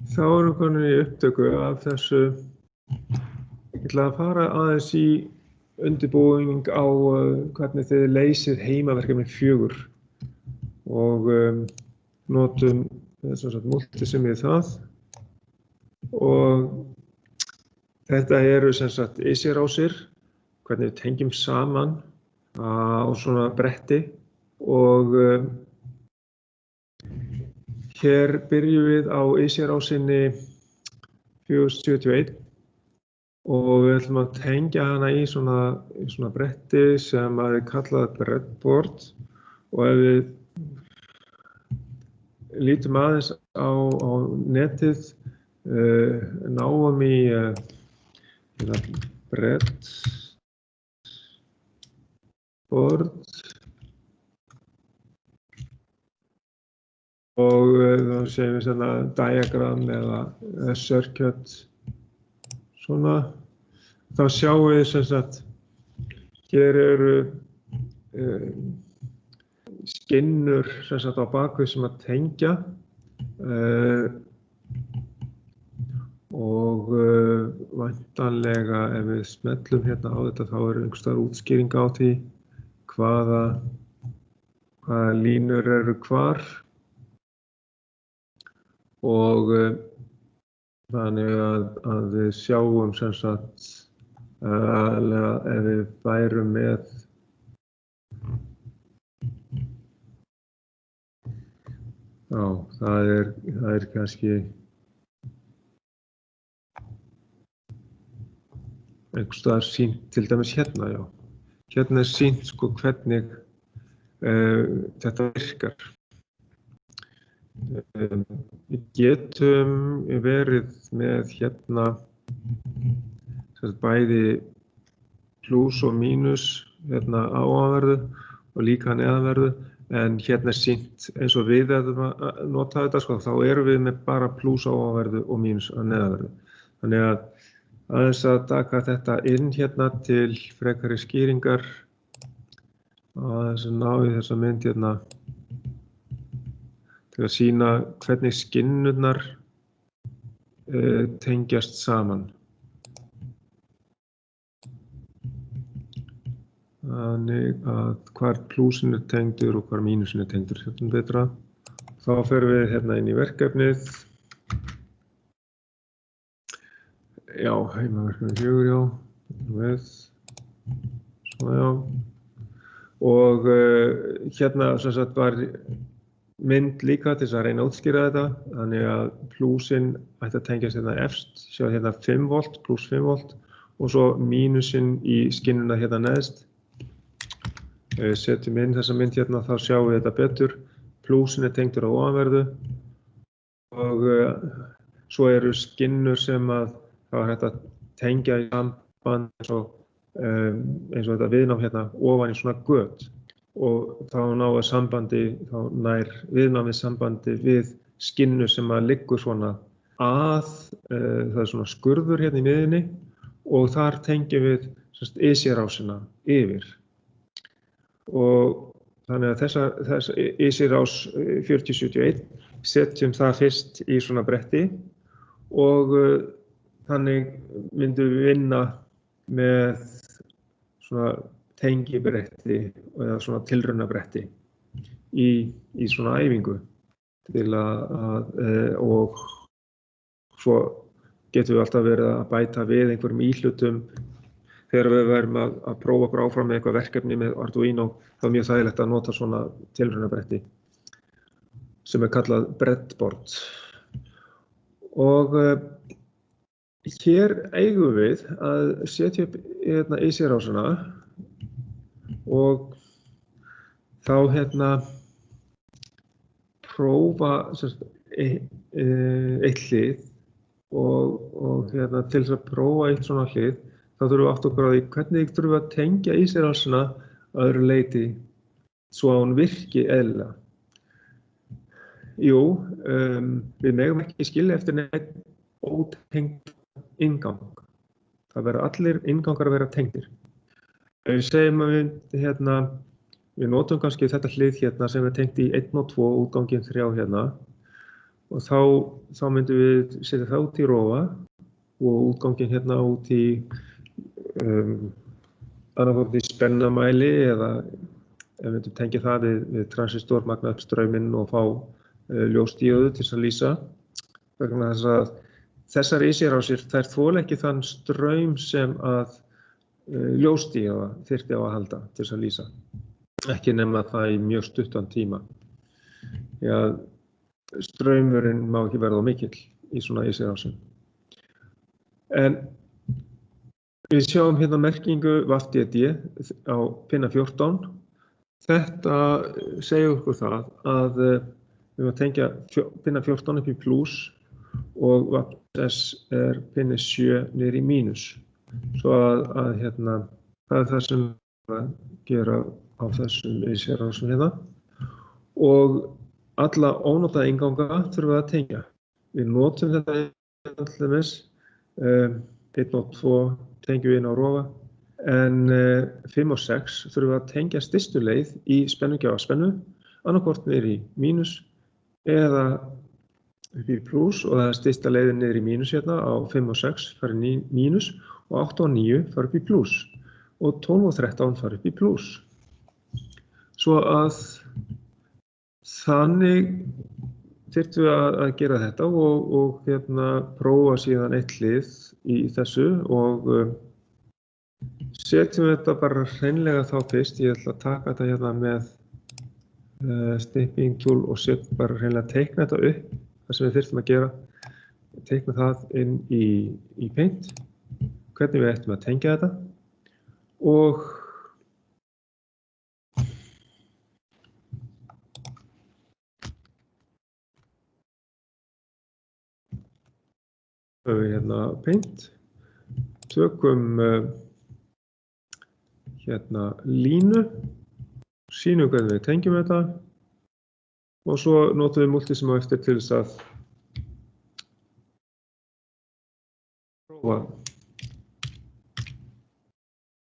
Þá erum við komin í upptöku af þessu. Ég ætla að fara aðeins í undirbúning á hvernig þið leysið heimaverkefni 4 og notum multisim í það. Og þetta eru sem sagt ISI-rásir, hvernig við tengjum saman á svona bretti og hér byrjum við á ISI-rásinni 471 og við ætlum að tengja hana í svona bretti sem er kallað breadboard og ef við lítum aðeins á netið náum í breadboard og þá segjum við svona diagram eða circuit svona. Þá sjáum við sem sagt hér eru skinnur sem sagt á bakvið sem að tengja og væntanlega ef við smellum hérna á þetta þá er einhvers staðar útskýring á því hvaða línur eru hvar og þannig að við sjáum sem sagt ef við værum með það er kannski einhvers staðar sýnt til dæmis hérna, já. Hérna er sýnt sko hvernig þetta virkar. Við getum verið með hérna bæði plús og mínus hérna á ofanverðu og líka neðanverðu en hérna er sýnt eins og við erum að nota þetta sko, þá erum við með bara plús á ofanverðu og mínus á neðanverðu. Þannig að aðeins að taka þetta inn hérna til frekari skýringar aðeins að ná í þessa mynd hérna til að sýna hvernig skinnurnar tengjast saman. Þannig að hvar plúsin er tengdur og hvar mínusin er tengdur hérna betra. Þá ferum við hérna inn í verkefnið. Já, heimaverkefni 4, já. Með. Svona, já. Og hérna sem sagt var mynd líka til þess að reyna að útskýra þetta. Þannig að plúsin ætti að tengjast hérna efst. Sjá hérna 5 volt, pluss 5 volt. Og svo mínusinn í skinnuna hérna neðst. Setjum inn þessa mynd hérna, þá sjáum við þetta betur. Plúsin er tengdur á ofanverðu og svo eru skinnur sem að það var hægt að tengja í samband eins og þetta viðnám hérna ofan í svona göt og þá nær viðnámið sambandi við skinnu sem að liggur svona að, það er svona skurður hérna í miðjunni og þar tengjum við ISI-rásina yfir. Og þannig að þessa ISI-rás 4071 setjum það fyrst í svona bretti og þannig myndum við vinna með svona tengibretti eða svona tilraunabretti í svona æfingu til og svo getum við alltaf verið að bæta við einhverjum íhlutum þegar við verðum að prófa okkur áfram með eitthvað verkefni með Arduino, þá er mjög þægilegt að nota svona tilraunabretti sem er kallað breadboard. Og hér eigum við að setja upp hérna ISI-rásina og þá hérna prófa eitt hlið og hérna til þess að prófa eitt svona hlið þá þurfum við átt okkur á því hvernig þurfum við að tengja ISI-rásina að öðru leyti svo að hún virki eðlilega. Jú, við megum ekki skilja eftir neitt ótengd inngang. Það verða allir inngangar að vera tengdir. Við segjum að við notum kannski þetta hlið hérna sem er tengt í 1 og 2 útganginn 3 hérna og þá myndum við setja það út í rofa og útganginn hérna út í annarkvort í spennamæli eða ef við myndum tengja það við transistor, magna upp strauminn og fá ljósdíóðu til að lýsa. Vegna þess að þessar IC-rásir, þær þola ekki þann straum sem að ljósdíóða þyrfti á að halda til að lýsa. Ekki nema það í mjög stuttan tíma. Því að straumurinn má ekki verða mikill í svona IC-rásum. En við sjáum hérna merkingu VAFDD á pinna 14. Þetta segir okkur það að við erum að tengja pinna 14 upp í plús og VAFS pinni 7 niður í mínus. Svo að hérna, það það sem við erum að gera á þessum IC-rásum hérna. Og alla ónotaða innganga þurfum við að tengja. Við notum þetta til dæmis, 1 og 2 tengjum við inn á rofa, en 5 og 6 þurfum við að tengja stystu leið í spennugjafa spennu, annarkvort niður í mínus eða upp í plús og það er stysta leiðin niður í mínus hérna á 5 og 6 farið í mínus og 8 og 9 farið upp í plús og 12 og 13 farið upp í plús. Svo að þannig þyrftum við að gera þetta og hérna prófa síðan eitt hlið í þessu og setjum þetta bara hreinlega þá fyrst. Ég ætla að taka þetta hérna með snipping tool og setja bara hreinlega teikna þetta upp, það sem við þyrftum að gera. Teikna það inn í Paint, hvernig við ættum að tengja þetta og við hérna Paint, tökum hérna línu, sýnum hvernig við tengjum þetta og svo notum við multisum á eftir til þess að prófa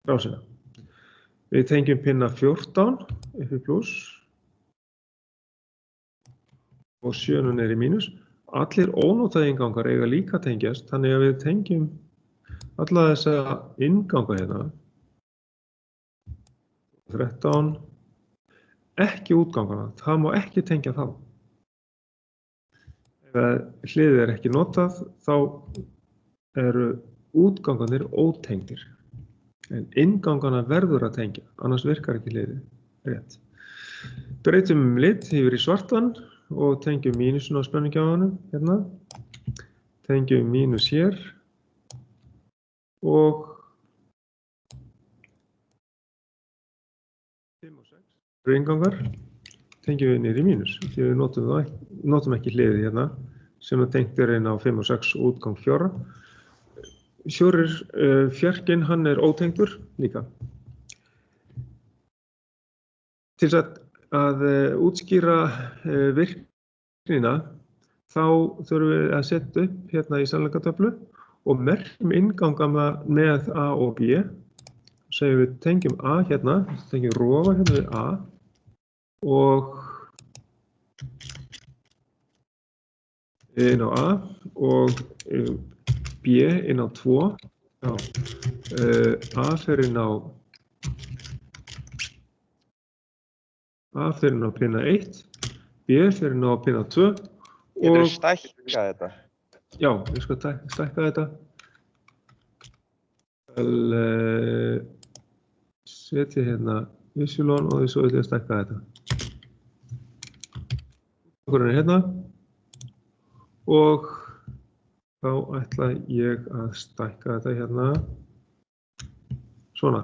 rásina. Við tengjum pinna 14 upp í pluss og 7 niður í mínus. Allir ónotaði inngangar eiga líka tengjast, þannig að við tengjum alla þessa innganga hérna. 13, ekki útgangana, það má ekki tengja þá. Ef hliðið er ekki notað, þá eru útgangarnir ótengdir. En inngangana verður að tengja, annars virkar ekki hliðið rétt. Breytum lit yfir í svartan og tengjum mínusin á spennugjafanum hérna. Tengjum mínus hér og 5 og 6 eru inngangar, tengjum við niður í mínus því við notum ekki hliðið hérna sem er tengt inn á 5 og 6 útgang 4. Fjarkinn, hann er ótengdur líka. Til að útskýra virknina þá þurfum við að setja upp hérna í sannleikatöflu og merkjum inngangana með A og B. Segjum við tengjum A hérna, tengjum rofa hérna við A og inn á A og B inn á 2. Já. A fer inn á pinna 1, B fer inn á pinna 2 og... Getur stækka þetta? Já, ég skal stækka þetta. Setja hérna Ypsilon og svo vil ég stækka þetta. Okkur er hérna og þá ætla ég að stækka þetta hérna svona.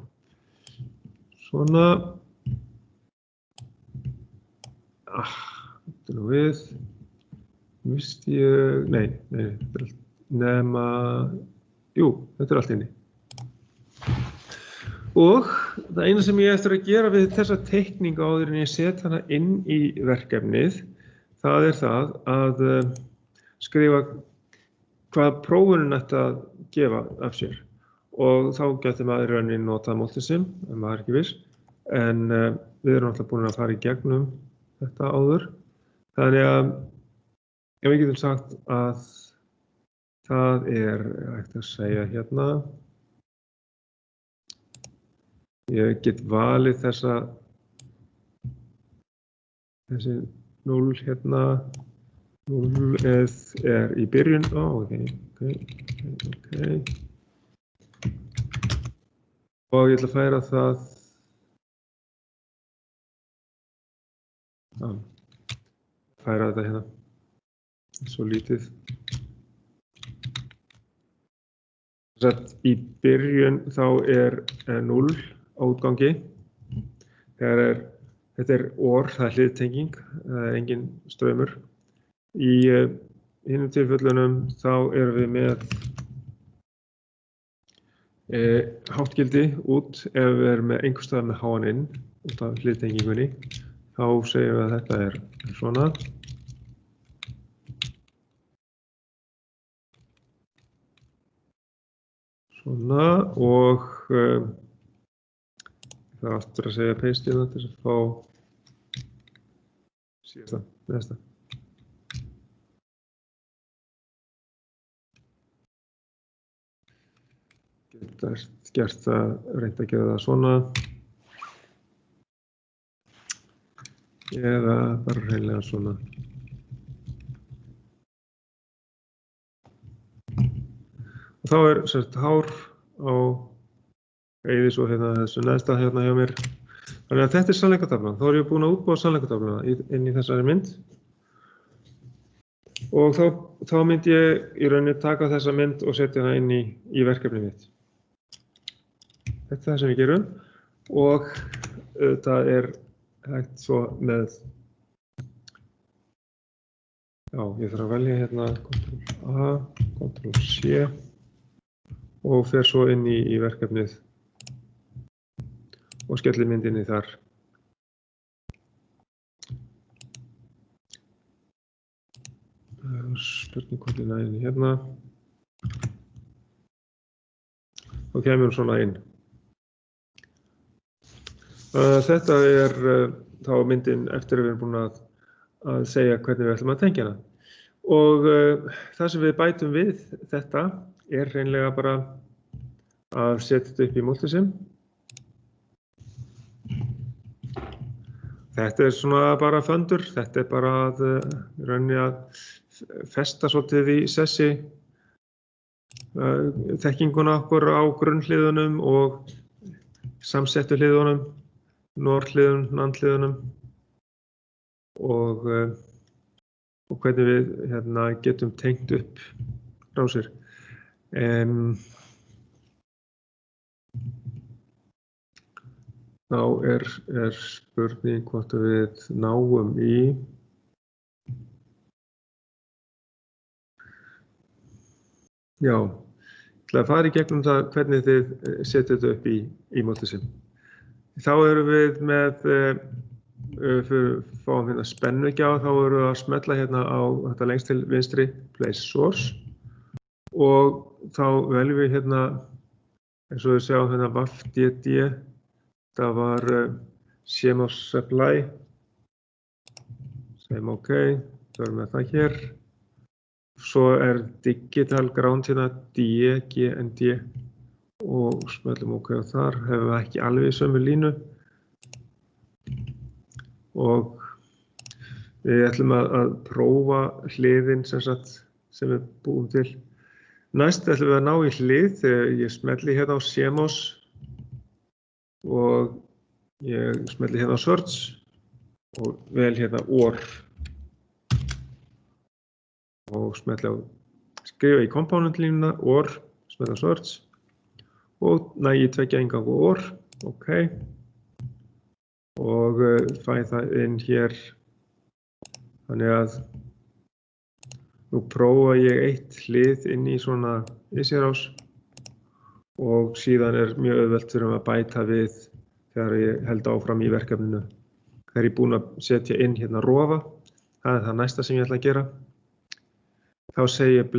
Þetta nú við. Visti ég, nei, nema, þetta er allt inni. Og það eina sem ég eftir að gera við þessa teikningu áður en ég set hana inn í verkefnið, það er það að skrifa hvað prófunin ætti að gefa af sér. Og þá getur maður í rauninni notað multisim, ef maður er ekki viss. En við erum alltaf búin að fara í gegnum þetta áður. Þannig að Ef við getum sagt að það hægt að segja hérna, ég get valið þessi 0 hérna, 0 í byrjun, ok. Og ég ætla að færa það, færa þetta hérna, svo lítið. Í byrjun þá 0 á útgangi. Þetta OR, það hliðtenging, það engin straumur. Í hinum tilfellunum þá erum við með háttgildi út ef við erum með einhvers staðar með háan inn út af hliðtengingunni. Þá segjum við að þetta svona. Svona og það er aftur að segja paste hérna til að fá síðasta, næsta. Geta gert það, reynt að gera það svona. Eða bara hreinlega svona. Og þá semst hár á eyði svo hérna þessu neðsta hérna hjá mér. Þannig að þetta sannleikartaflan. Þá ég búinn að útbúa sannleikartaflana inn í þessari mynd. Og þá myndi ég í rauninni taka þessa mynd og setja hana inn í verkefnið mitt. Þetta það sem við gerum. Og það hægt svo með, ég þarf að velja hérna Ctrl+A, Ctrl+C og fer svo inn í verkefnið og skellir myndinni þar. Spurning hvort ég næði inn hérna. Og kemur hún svona inn. Þetta þá myndin eftir að við erum búin að segja hvernig við ætlum að tengja hana. Og það sem við bætum við þetta hreinlega bara að setja þetta upp í Multisim. Þetta svona bara föndur, þetta bara að rauninni að festa svolítið í sessi þekkinguna okkur á grunnhliðunum og samsettu hliðunum, norðhliðun, landhliðunum og hvernig við getum tengt upp rásir. Þá spurning hvort við náum í ég ætla að fara í gegnum það hvernig þið setja þetta upp í Multisim. Þá erum við með fáum hérna spennugjá, þá erum við að smella hérna á þetta lengst til vinstri Place Source og þá veljum við hérna eins og við sjáum hérna WAF.DD. Það var CMOS Supply, segjum OK, þá erum við það hér. Svo Digital Ground hérna DGND og smellum OK og þar hefum við ekki alveg í sömu línu. Og við ætlum að prófa hliðin sem við búum til. Næst ætlum við að ná í hlið þegar ég smelli hérna á CMOS og ég smelli hérna á Search og vel hérna OR og smelli á skrifa í komponentlínuna OR, smelli á Search og nægi tveggja innganga OR, OK og fæ það inn hér þannig að nú prófa ég eitt hlið inn í svona Easy-rás og síðan mjög auðvelt fyrir að bæta við þegar ég held áfram í verkefninu. Þegar ég er búinn að setja inn hérna rofa, það það næsta sem ég ætla að gera. Þá segi ég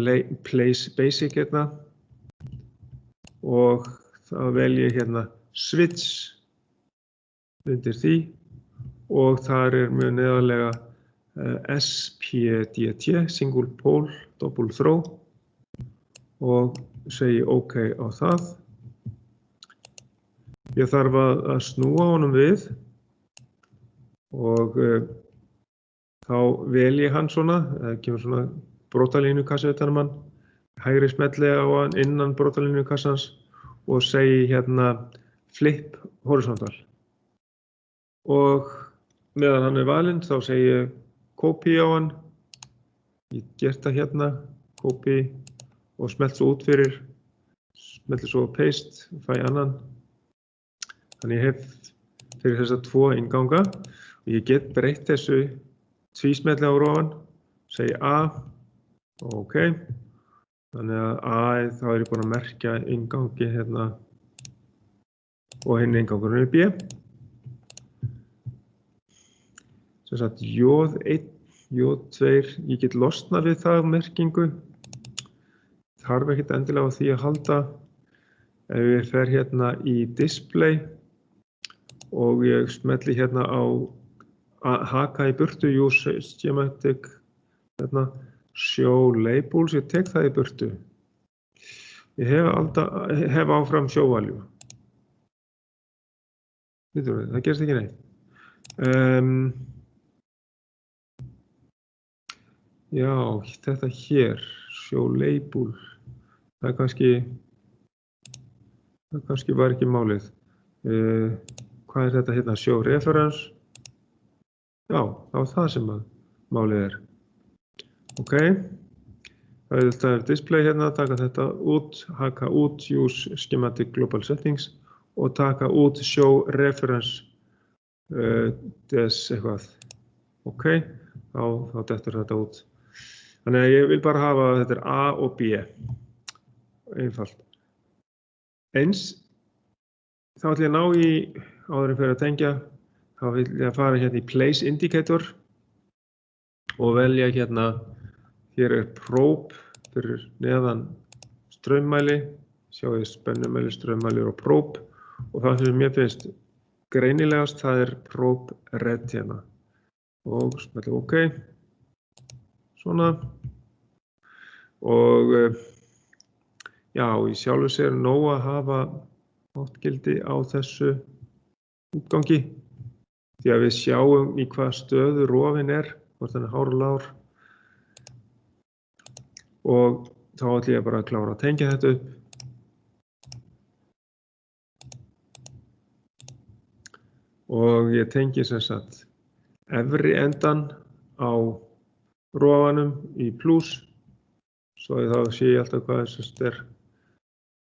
Place Basic hérna og þá velj ég hérna Switch undir því og þar mjög neðarlega SPDT, single pole, double throw og segi OK á það. Ég þarf að snúa honum við og þá vel ég hann svona, það kemur svona brotalínukassi utan um hann, hægri smelli á hann innan brotalínukassans og segi hérna flip horizontal. Og meðan hann valinn þá segi ég copy á hann, ég gert það hérna, copy og smelt svo út fyrir, smelti svo paste, fæ annan. Þannig ég hef fyrir þessa 2 innganga og ég get breytt þessu tvísmelli á ofan, segi A, OK. Þannig að A, þá ég búin að merkja inngangi hérna og hinn inngangurinn B. Sem sagt J1, J2, ég get losnað við það merkingu. Þarf ekkert endilega á því að halda. Ef ég fer hérna í display og ég smelli hérna á haka í burtu, use schematic, hérna, show labels, ég tek það í burtu. Ég hef áfram show value. Það gerst ekki neitt. Já, þetta hér, show label, það kannski var ekki málið. Hvað er þetta hérna, show reference? Já, það var það sem málið er. OK, það er display hérna, taka þetta út, haka út, use schematic global settings og taka út show reference des eitthvað. OK, þá dettur þetta út. Þannig að ég vil bara hafa þetta er A og B. Einfalt. Eins, þá ætlum ég að ná í, áður en fyrir að tengja, þá vil ég að fara hérna í place indicator og velja hérna, hér er probe fyrir neðan straummæli, sjáu þið spennumæli, straummæli og probe og það sem mér finnst greinilegast, það er probe red hérna og smelti OK. Svona og já, í sjálfu sér nóg að hafa háttgildi á þessu útgangi því að við sjáum í hvað stöðu rofinn er, hvort hann er hár og lár og þá ætlum ég bara að klára að tengja þetta upp. Og ég tengi sem sagt efri endan á rofanum í plus, svo þá sé ég alltaf hvað þessast er,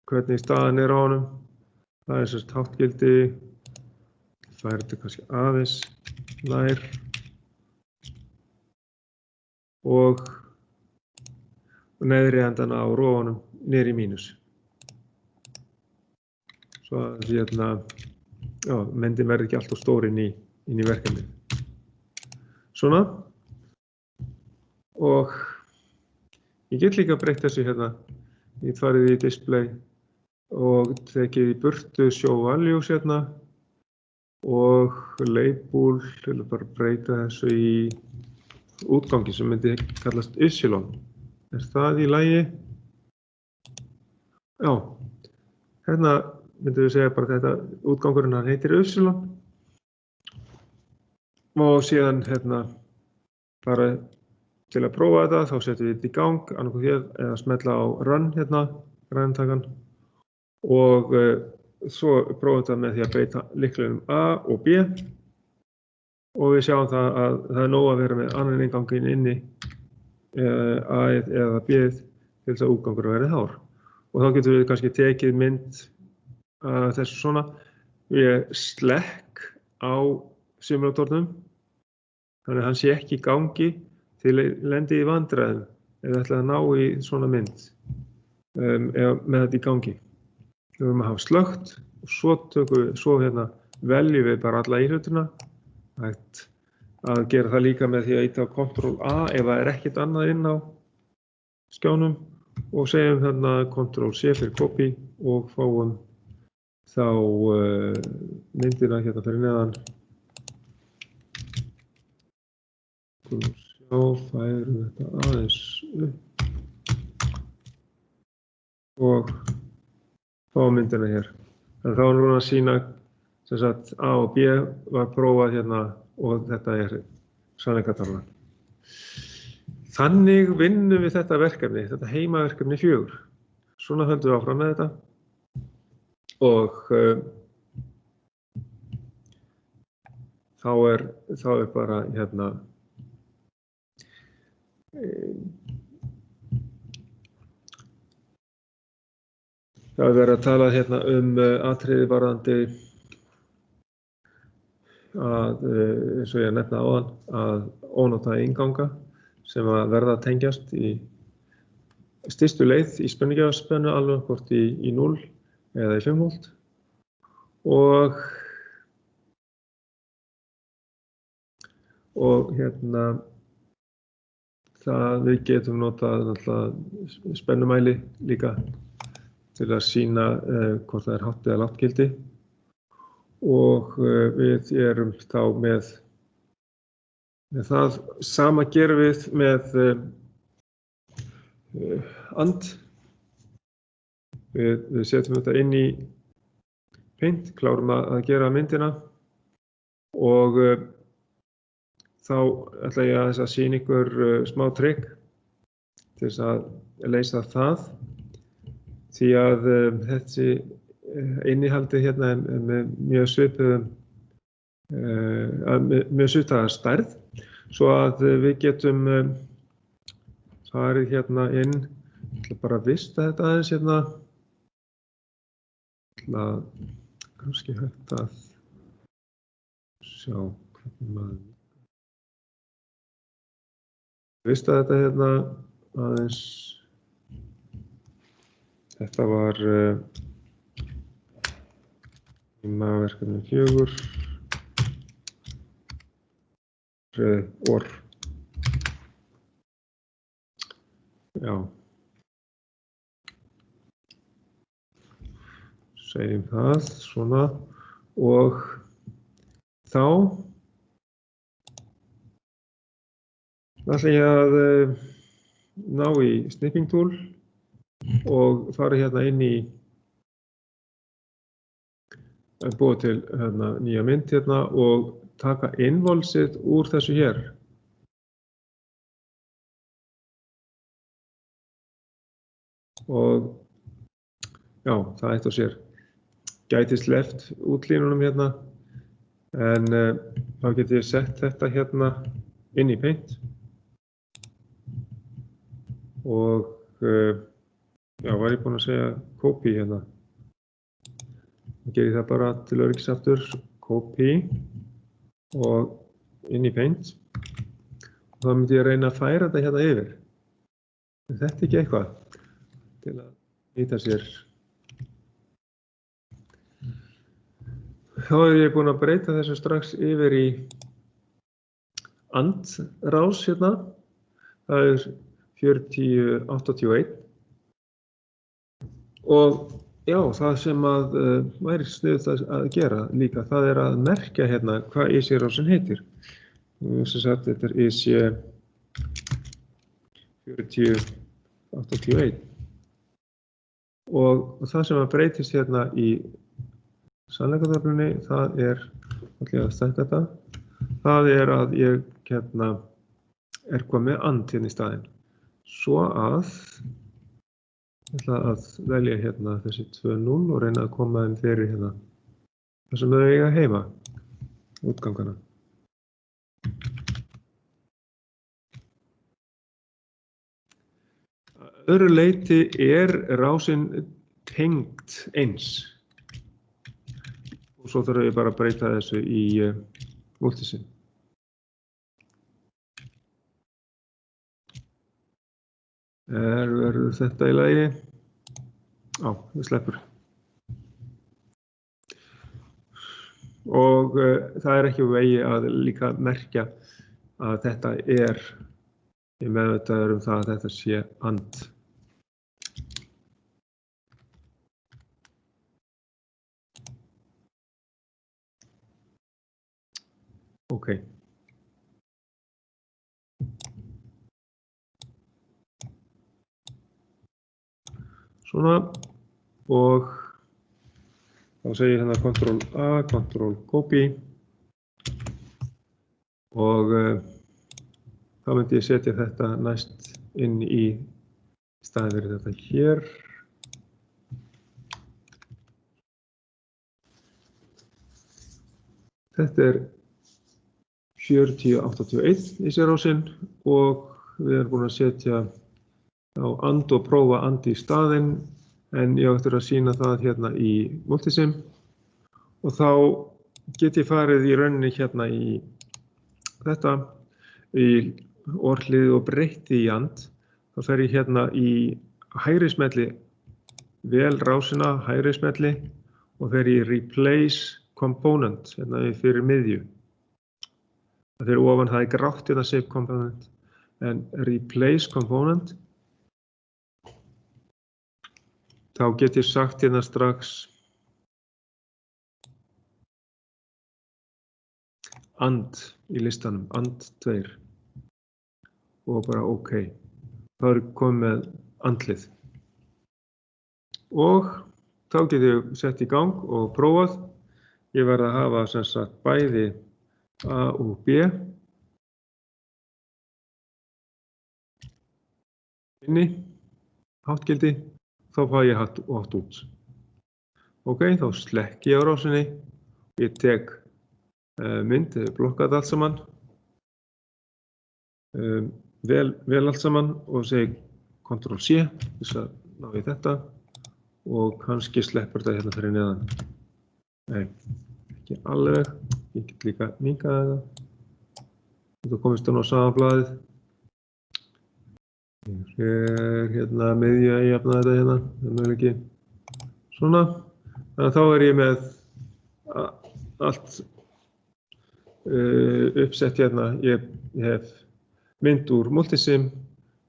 hvernig staðan er á honum. Það er þessast háttgildi, það er þetta kannski aðeins nær og neðri endan á rofanum niður í mínus. Svo að hérna, já, myndin verður ekki alltaf stór inn í verkefnið. Svona. Og ég get líka breytt þessu hérna, ég farið í display og tekið í burtu show values hérna og label, til að bara breyta þessu í útgangi sem myndi kallast Ypsilon. Er það í lagi? Já, hérna myndum við segja bara þetta, útgangurinn hann heitir Ypsilon og síðan hérna bara til að prófa þetta, þá setjum við þetta í gang, annarkoð hér, eða smetla á run hérna, ræntakan og svo prófum þetta með því að beita lyklinum A og B og við sjáum það að það er nóg að vera með annan innganginn inni A-ið eða B-ið til þess að útgangur verði hár og þá getum við kannski tekið mynd þessu svona, við slekk á simulatornum þannig að hann sé ekki í gangi til að lendi í vandræðum ef við ætlum að ná í svona mynd með þetta í gangi. Við höfum að hafa slökkt og svo hérna veljum við bara alla íhlutuna. Hægt að gera það líka með því að ýta á Ctrl A ef það er ekkert annað inn á skjánum og segjum hérna Ctrl C fyrir copy og fáum þá myndina hérna fyrir neðan Sjá, færum þetta aðeins upp og fá myndina hér. En þá erum við að sýna sem sagt A og B var prófað hérna og þetta sannleikanstaflan. Þannig vinnum við þetta verkefni, þetta heimaverkefni 4. Svona höldum við áfram með þetta og þá er bara hérna það er verið að tala hérna atriði varðandi að eins og ég nefna áðan að ónotaða innganga sem að verða að tengjast í stystu leið í spennugjafaspennu alveg hvort í 0 eða í 5 volt og hérna það við getum notað náttúrulega spennumæli líka til að sýna hvort það er hátt eða lágt gildi og við erum þá með það sama gerum við með and. Við setjum þetta inn í Paint, klárum að gera myndina og þá ætla ég aðeins að sýna ykkur smá trikk til þess að leysa það því að þessi innihaldið hérna er með mjög svipaða stærð svo að við getum farið hérna inn, ég ætla bara að vista þetta aðeins hérna, kannski hægt að sjá hvernig maður vista þetta hérna aðeins. Þetta var heimaverkefni 4 orð. Já. Segjum það svona og þá ætla ég að ná í snipping tool og fara hérna inn í að búa til hérna, nýja mynd hérna og taka innvolsið úr þessu hér. Og já, það eitt og sér. Gæti sleppt útlínunum hérna en þá get ég sett þetta hérna inn í Paint og já, var ég búinn að segja copy hérna. Þá ger ég það bara til öryggis aftur, copy og inn í Paint. Og þá myndi ég reyna að færa þetta hérna yfir. En þetta ekki eitthvað til að nýta sér. Þá er ég búinn að breyta þessu strax yfir í andrás hérna. Það er 4081 og já, það sem að væri sniðugt að gera líka, það er að merkja hérna hvað IC-rásin heitir. Sem sagt, þetta er IC 4081 og það sem að breytist hérna í sannleikatöflunni, það er, ætla ég að stækka þetta, það er að ég hérna er komið með and hérna í staðinn. Svo að ég ætla að velja hérna þessi 2.0 og reyna að koma þeim fyrir hérna þar sem þau eiga heima, útgangana. Að öðru leyti er rásin tengd eins og svo þarf ég bara að breyta þessu í multisim. Verður þetta í lagi? Já, það sleppur. Og það er ekki vegi að líka merkja að þetta er, ég meðvitaður það að þetta sé and. Ok. svona og þá segir hérna Ctrl A, Ctrl Copy og þá myndi ég setja þetta næst inn í staðinn fyrir þetta hér. Þetta er 4081 í sérásin og við erum búin að setja á and og prófa and í staðinn en ég ætti að sýna það hérna í Multisim og þá get ég farið í rauninni hérna í þetta í orðlið og breytti í and. Þá fer ég hérna í hægri smelli vel rásina, hægri smelli og fer í Replace Component hérna fyrir miðju. Það fyrir ofan það er grátt hérna Save Component en Replace Component þá get ég sagt hérna strax and í listanum, and 2 og bara OK. Þá er komið með andlið. Og þá get ég sett í gang og prófað. Ég verð að hafa sem sagt bæði A og B inni, háttgildi, þá fá ég hátt út. OK, þá slekki ég á rásinni, ég tek mynd, blokkað allt saman, vel allt saman og segi Ctrl C, þess að ná ég þetta og kannski sleppur þetta hérna fyrir neðan. Nei, ekki alveg, ég get líka minkað þetta. Þetta komist á sama blaðið. Hérna miðju að jafna þetta hérna, það er ekki svona. Þannig að þá er ég með allt uppsett hérna. Ég hef mynd úr Multisim,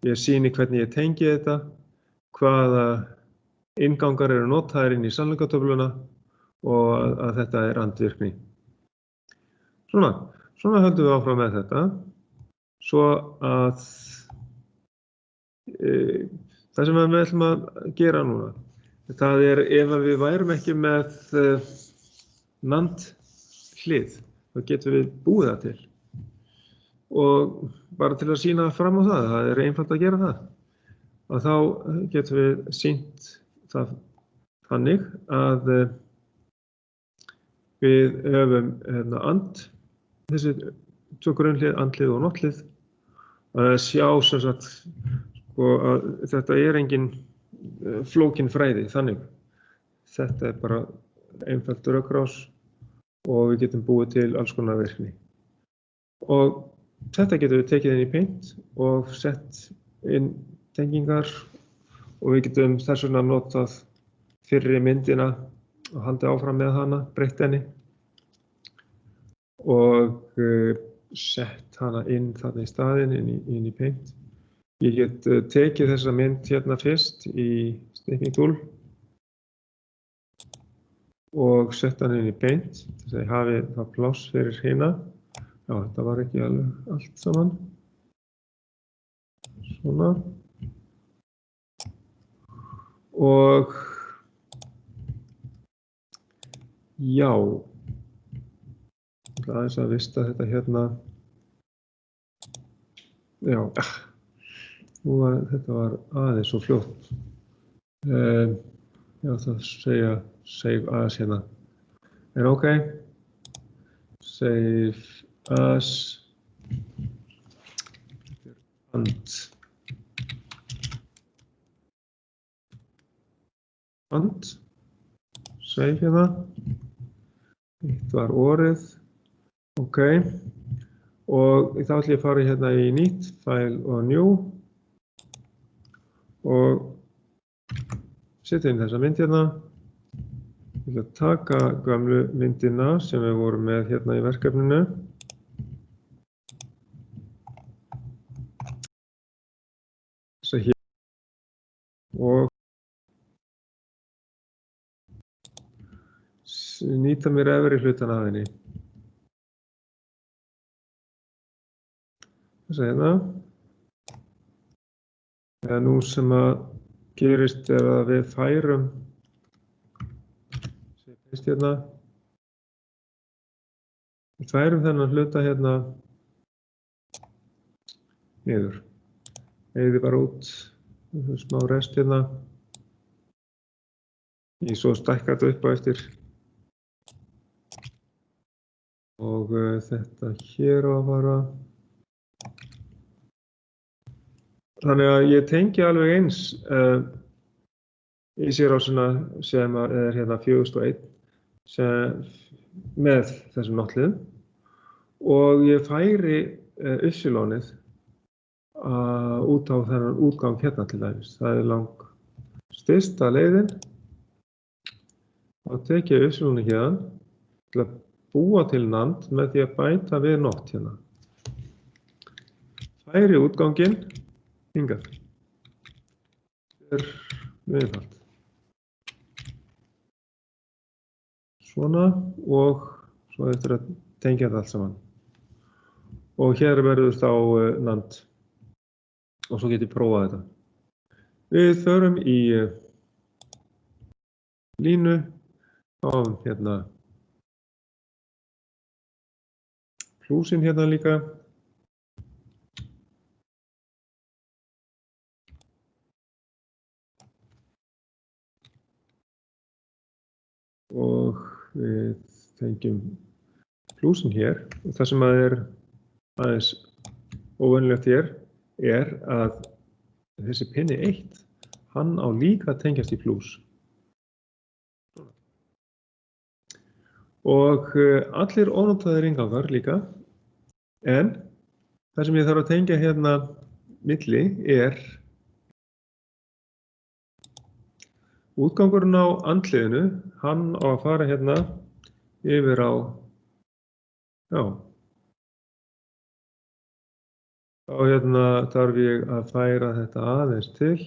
ég sýni hvernig ég tengi þetta, hvaða inngangar eru notaðir inn í sannleikatöfluna og að þetta er andvirkni. Svona höldum við áfram með þetta. Svo að það sem við ætlum að gera núna, það er ef við værum ekki með NAND hlið, þá getum við búið það til. Og bara til að sýna fram á það er einfalt að gera það. Og þá getum við sýnt það þannig að við höfum and, þessi tvö grunnhlið, andhlið og nothlið. Að sjá sem sagt að þetta er engin flókin fræði þannig. Þetta er bara einfalt rökkrás og við getum búið til alls konar virkni. Og þetta getum við tekið inn í Paint og sett inn tengingar og við getum þess vegna notað fyrri myndina og haldið áfram með hana, breytt henni og sett hana inn þarna í staðinn inn í Paint. Ég get tekið þessa mynd hérna fyrst í Snipping Tool og sett hana inn í Paint þess að ég hafi það pláss fyrir hina. Já, þetta var ekki alveg allt saman. Svona. Og já, aðeins að vista þetta hérna. Já, þetta var aðeins svo fljótt. Já, það segja save as hérna. En OK, save as and save hérna. Eitt var orðið. OK. Og þá ætlum ég að fara hérna í nýtt, file og new og setja inn þessa mynd hérna. Ég ætla að taka gömlu myndina sem við vorum með hérna í verkefninu. Þessa hér. Og nýta mér efri hlutan af henni. Þessa hérna. Eða nú sem að gerist er að við færum hérna, við færum þennan hluta hérna niður. Eyði bara út smá rest hérna. Ég svo stækka þetta upp á eftir. Og þetta hér á að fara. Þannig að ég tengi alveg eins í sérásina sem er hérna 4001 með þessum náttliðum og ég færi ypsilonið út á þennan útgang hérna til dæmis. Það er lang stysta leiðin. Þá tek ég ypsilonið hérna til að búa til NAND með því að bæta við not hérna. Færi útganginn hingað. Þetta er mjög einfalt. Svona og svo eftir að tengja þetta allt saman. Og hér verður þá NAND. Og svo get ég prófað þetta. Við förum í línu á hérna plúsin hérna líka. Og við tengjum plúsin hér. Og það sem er aðeins óvenjulegt hér er að þessi pinni 1, hann á líka að tengjast í plús. Og allir ónotaðir inngangar líka, en það sem ég þarf að tengja hérna milli er útgangurinn á andliðinu, hann á að fara hérna yfir á, já, þá hérna þarf ég að færa þetta aðeins til.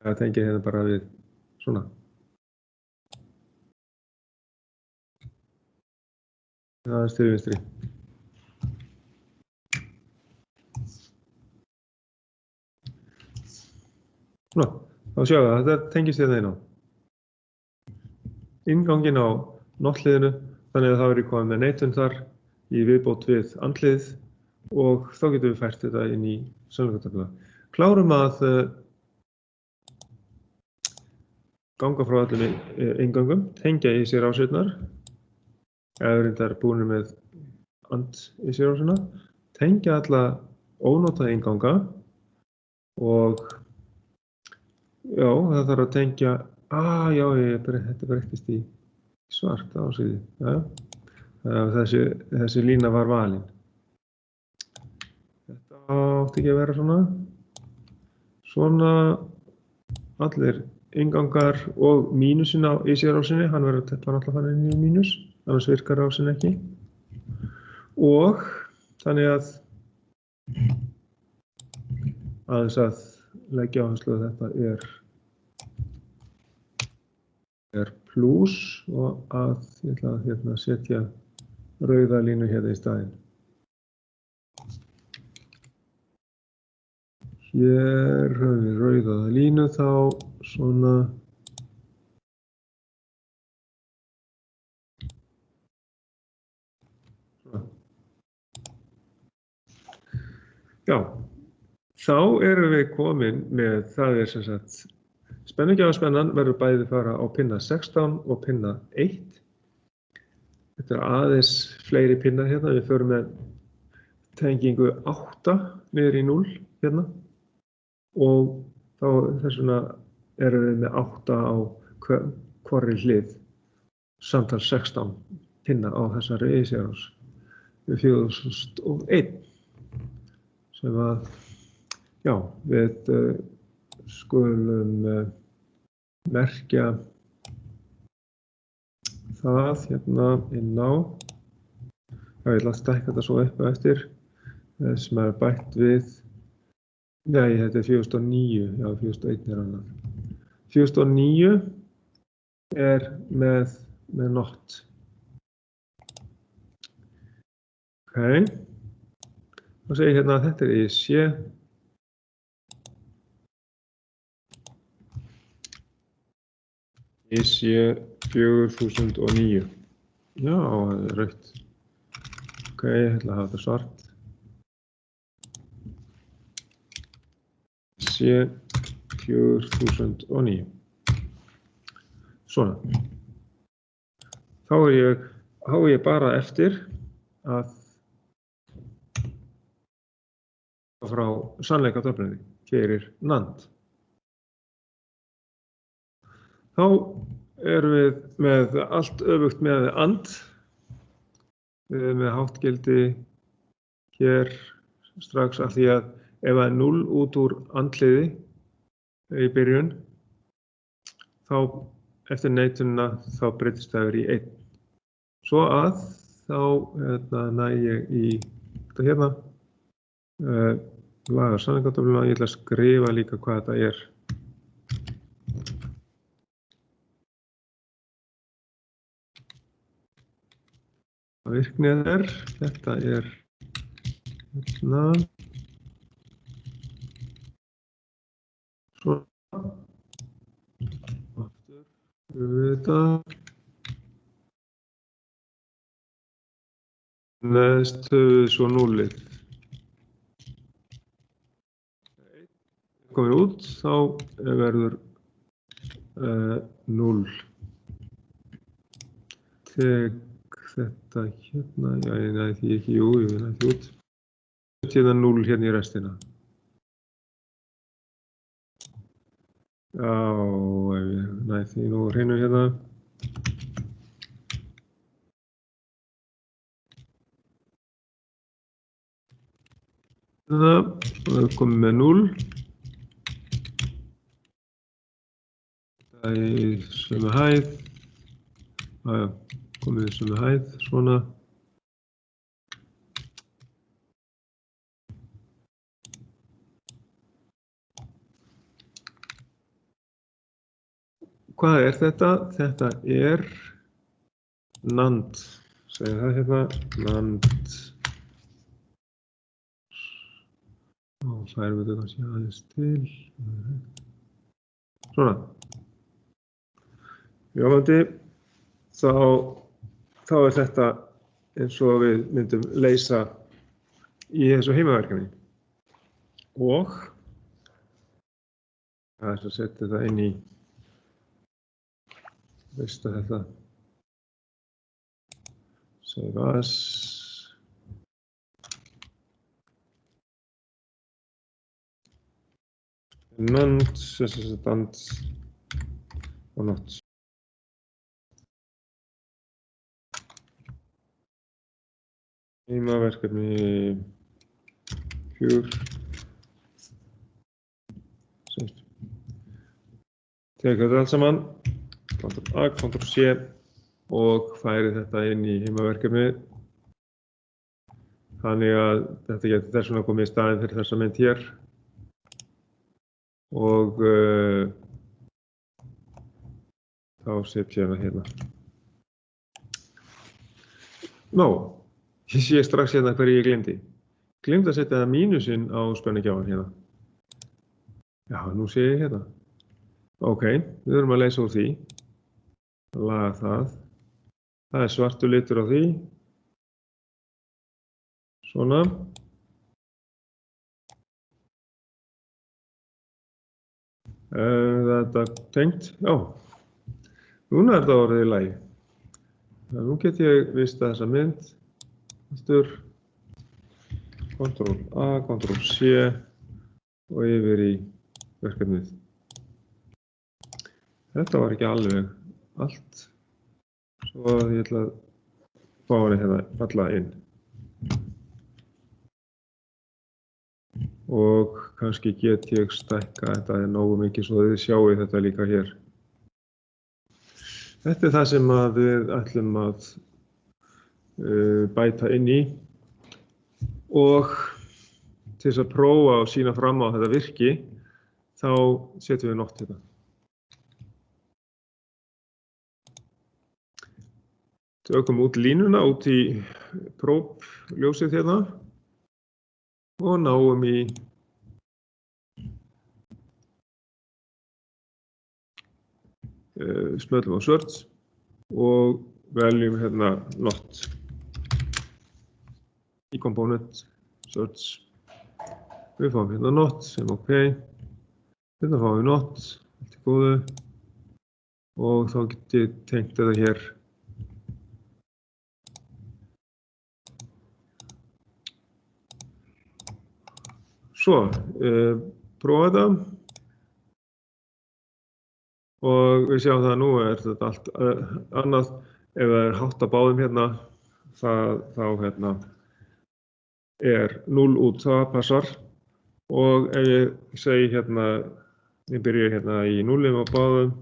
Það tengja hérna bara við svona. Það er til vinstri. Svona, þá sjáum við að þetta tengist hérna inn á. Innganginn á notliðinu, þannig að þá er ég komið með neitun þar í viðbót við andliðið og þá getum við fært þetta inn í sannleikstöfluna. Klárum að ganga frá öllum inngöngum, tengja í sér ásirnar, eða reyndar búinir með and í sér ásina, tengja alla ónotaða innganga og já, það þarf að tengja, já, þetta breyttist í svart ásíðu, ja. Þessi lína var valin. Þetta átti ekki að vera svona. Svona allir inngangar og mínusin í sér ásinni, hann verður náttúrulega að fara inn í mínus, annars virkar ásin ekki. Og þannig að aðeins að leggja áherslu að þetta er plús og að ég ætla að hérna setja rauða línu hérna í staðinn. Hér höfum við rauða línu þá svona. Já, þá erum við komin með, það er sem sagt, spennugjafarspennan verður bæði fara á pinna 16 og pinna 1. Þetta er aðeins fleiri pinnar hérna, við förum með tengingu 8 niður í 0 hérna og þá þess vegna erum við með 8 á hvorri hlið, samtals 16 pinna á þessari EIC-ás 4001 sem að, já, við skulum merkja það hérna inn á. Já, ég ætla að stækka þetta svo upp eftir sem er bætt við. Nei, þetta er 4009, já, 4001 er annað. 4009 er með not. Ok. Þá segir hérna að þetta IC. IC 4009. Já, það rautt. Ok, ég ætla að hafa þetta svart. IC 4009. Svona. Þá er ég bara eftir að frá sannleikatöflunni fyrir NAND. Þá erum við með allt öfugt með AND. Við erum með hátt gildi hér strax af því að ef það er 0 út úr andliði í byrjun, þá eftir neitunina þá breytist það yfir í 1. Svo að þá næ ég í þetta hérna, laga sannleikatöfluna, ég ætla að skrifa líka hvað þetta er. Virknið er, þetta er hérna, svona, aftur, þetta, neðst höfuð svo 0. Komið út, þá verður 0. Tek þetta hérna, já ég næði því ekki, jú, ég næði því út. Hérna 0 hérna í restina. Já, ef ég næði því nú hreinu hérna. Þetta, og það er komið með 0. Það er í sömu hæð. Já, komið í sömu hæð, svona. Hvað er þetta? Þetta er NAND. Segir það hérna, NAND. Og færum við þetta kannski aðeins til. Svona. Jónandi, þá er þetta eins og við myndum leysa í þessu heimaverkefni. Og það er að setja þetta inn í veist að þetta save as NAND, AND og NOT. Heimaverkefni 4. Tek þetta allt saman, Ctrl A, Ctrl C og færi þetta inn í heimaverkefni. Þannig að þetta getur þess vegna komið í staðinn fyrir þessa mynd hér. Og þá setjum ég hana hérna. Nó, ég sé strax hérna hverju ég gleymdi. Gleymdi að setja mínusinn á spennugjáfann hérna. Já, nú sé ég hérna. Ok, við erum að leysa úr því. Laga það. Það er svartur litur á því. Svona. Þetta tengt. Já. Núna er þetta orðið í lagi. Nú get ég vista þessa mynd. Aftur. Ctrl A, Ctrl C og yfir í verkefnið. Þetta var ekki alveg allt. Svo ég ætla að fá henni hérna falla inn. Og kannski get ég stækka þetta nógu mikið svo þið sjáu þetta líka hér. Þetta er það sem við ætlum að bæta inn í og til þess að prófa og sýna fram á þetta virki þá setjum við NOT hérna. Tökum út línuna út í próbljósið hérna og náum í smöllum á search og veljum hérna not í component search. Við fáum hérna not sem OK. Hérna fáum við not, allt í góðu og þá get ég tengt þetta hér. Svo, prófa þetta og við sjáum það nú þetta allt annað. Ef það hátt á báðum hérna, þá hérna er 0 út, það passar. Og ef ég segi hérna, ég byrja hérna í 0 á báðum,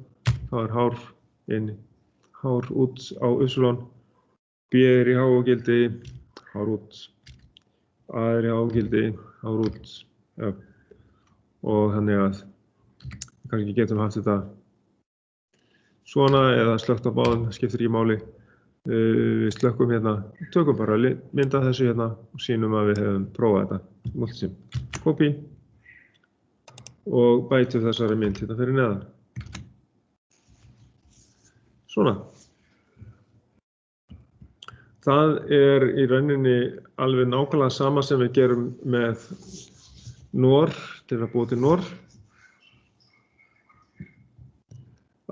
þá hár inn, hár út á y, b í h-gildi, hár út, a í h-gildi, hár út. Ja. Og þannig að kannski getum haft þetta svona eða slökkt á báðum, skiptir ekki máli. Við slökkum hérna, tökum bara mynd af þessu hérna og sýnum að við hefum prófað þetta. Multisim, copy og bætum þessari mynd hérna fyrir neðan. Svona. Það er í rauninni alveg nákvæmlega sama sem við gerum með NOR, til að búa til NOR.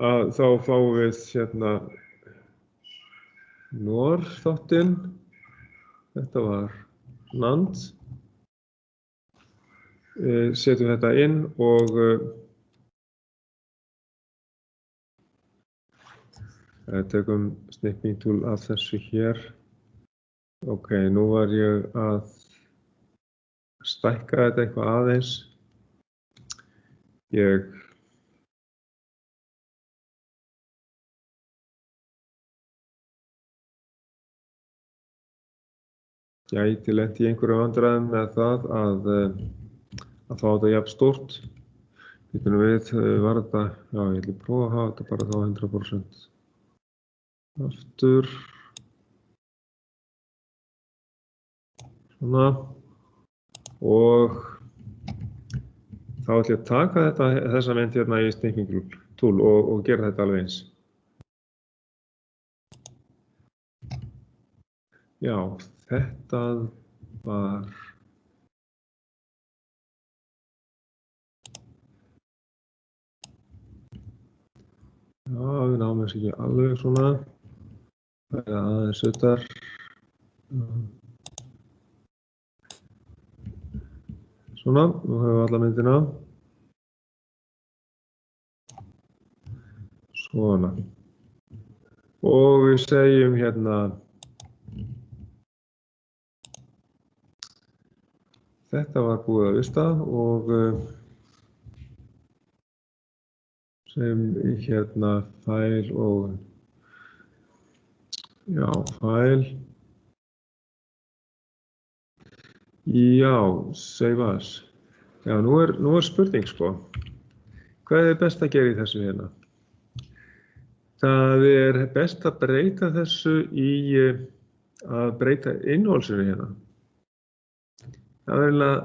Þá fáum við hérna NOR þáttinn. Þetta var NAND. Setjum þetta inn og tökum snipping tool af þessu hér. Ok, nú var ég að stækka þetta eitthvað aðeins. Ég gæti lent í einhverju vandræðum með það að fá þetta jafn stórt. Býtum við, var þetta, já, ég ætla að prófa að hafa þetta bara þá 100%. Aftur. Svona. Og þá ætla ég að taka þessa mynd hérna í snipping tool og gera þetta alveg eins. Já, þetta var já, við náum þess ekki alveg svona. Það er aðeins utar. Svona, nú höfum við alla myndina. Svona. Og við segjum hérna þetta var búið að vista og segjum hérna file og já, file. Já, save as. Já, nú er spurning sko. Hvað er best að gera í þessu hérna? Það er best að breyta þessu í að breyta innihaldinu hérna. Það er eiginlega,